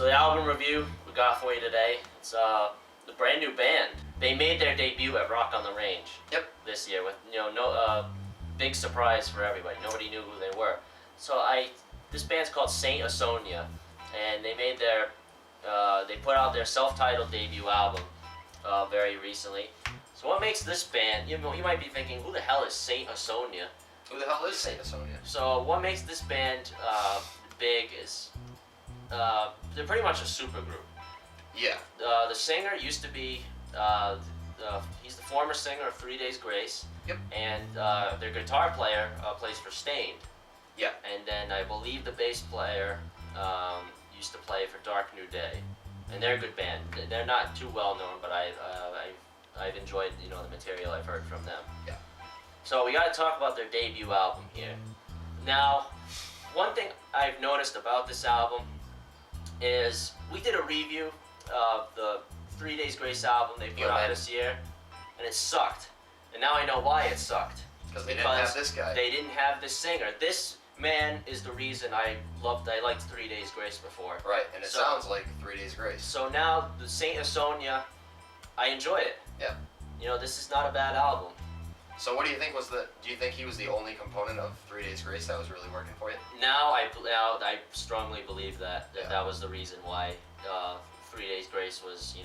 So the album review we got for you today, it's the brand new band. They made their debut at Rock on the Range. Yep. This year with no big surprise for everybody. Nobody knew who they were. So this band's called Saint Asonia, and they made they put out their self-titled debut album very recently. So what makes this band? You might be thinking, who the hell is Saint Asonia? Who the hell is Saint Asonia? So what makes this band big is they're pretty much a supergroup. Yeah. The singer used to be he's the former singer of 3 Days Grace. Yep. And their guitar player plays for Stained. Yeah. And then I believe the bass player used to play for Dark New Day, and they're a good band. They're not too well known, but I've enjoyed the material I've heard from them. Yeah. So we got to talk about their debut album here. Now, one thing I've noticed about this album is we did a review of the 3 Days Grace album they put out this year, and it sucked. And now I know why it sucked. Because they didn't have this guy. They didn't have this singer. This man is the reason I liked 3 Days Grace before. Right, and it sounds like 3 Days Grace. So now the Saint Asonia, I enjoy it. Yeah. This is not a bad album. So what do you think do you think he was the only component of 3 Days Grace that was really working for you? Now I strongly believe that was the reason why 3 Days Grace was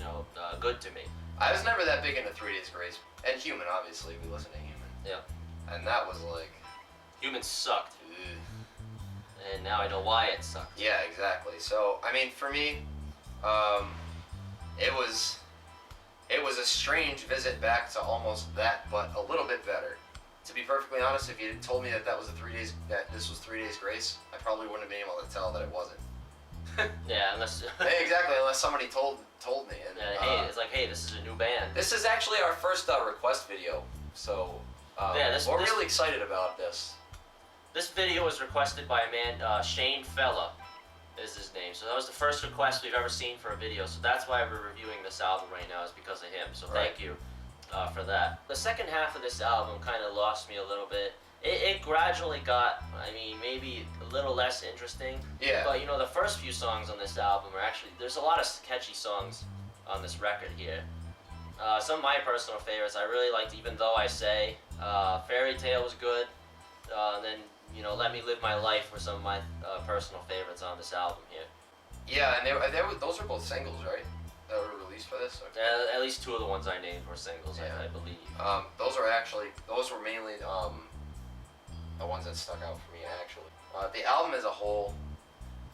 good to me. I was never that big into 3 Days Grace. And Human, obviously, we listen to Human. Yeah. And that was like... Human sucked. Ugh. And now I know why it sucked. Yeah, exactly. So, I mean, for me, it was a strange visit back to almost that, but a little bit better. To be perfectly honest, if you had told me that this was 3 Days Grace, I probably wouldn't have been able to tell that it wasn't. Yeah, unless... Exactly, unless somebody told me. And, hey, it's like, hey, this is a new band. This is actually our first request video, so we're really excited about this. This video was requested by a man, Shane Fella is his name. So that was the first request we've ever seen for a video. So that's why we're reviewing this album right now, is because of him. So thank you for that. The second half of this album kind of lost me a little bit. It gradually got, maybe a little less interesting. Yeah. But the first few songs on this album are actually, there's a lot of catchy songs on this record here. Some of my personal favorites I really liked, Even Though I Say. Fairy Tale was good. And then, Let Me Live My Life were some of my personal favorites on this album here. Yeah, and those were both singles, right? That were released for this? Okay. At least two of the ones I named were singles, I believe. Those were mainly the ones that stuck out for me, actually. The album as a whole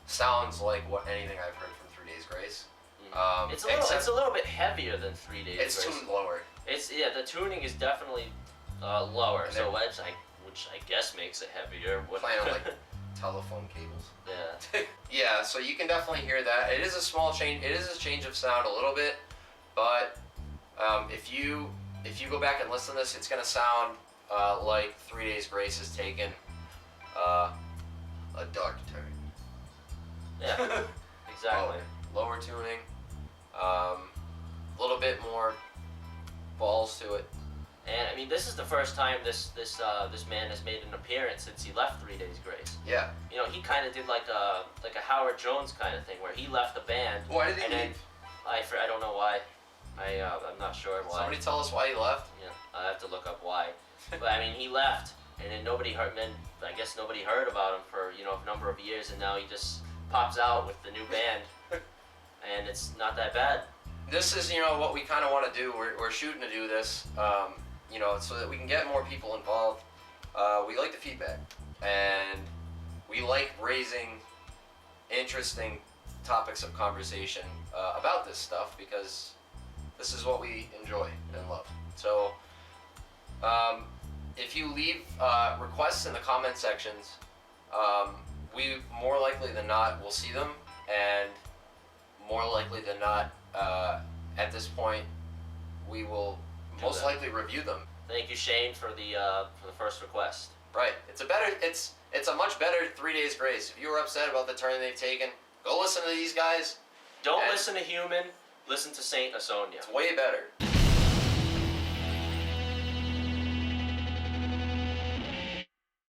sounds like anything I've heard from 3 Days Grace. It's a little bit heavier than 3 Days Grace. It's tuned lower. The tuning is definitely lower, which I guess makes it heavier. Playing on like telephone cables. Yeah. Yeah, so you can definitely hear that. It is a small change. It is a change of sound a little bit, but if you go back and listen to this, it's gonna sound like 3 Days Grace has taken a dark turn. Yeah. Exactly. Lower tuning, a little bit more balls to it. And this is the first time this man has made an appearance since he left 3 Days Grace. Yeah. He kind of did like a Howard Jones kind of thing, where he left the band. Why did he leave? I don't know why. I'm not sure why. Somebody tell us why he left. Yeah, I have to look up why. But he left, and then nobody heard. And then I guess nobody heard about him for a number of years, and now he just pops out with the new band, and it's not that bad. This is what we kind of want to do. We're shooting to do this. So that we can get more people involved. We like the feedback, and we like raising interesting topics of conversation about this stuff, because this is what we enjoy and love. So if you leave requests in the comment sections, we more likely than not will see them, and more likely than not at this point we will most likely review them. Thank you, Shane, for the first request. Right. It's a much better 3 Days Grace. If you were upset about the turn they've taken, go listen to these guys. Don't listen to Human. Listen to Saint Asonia. It's way better.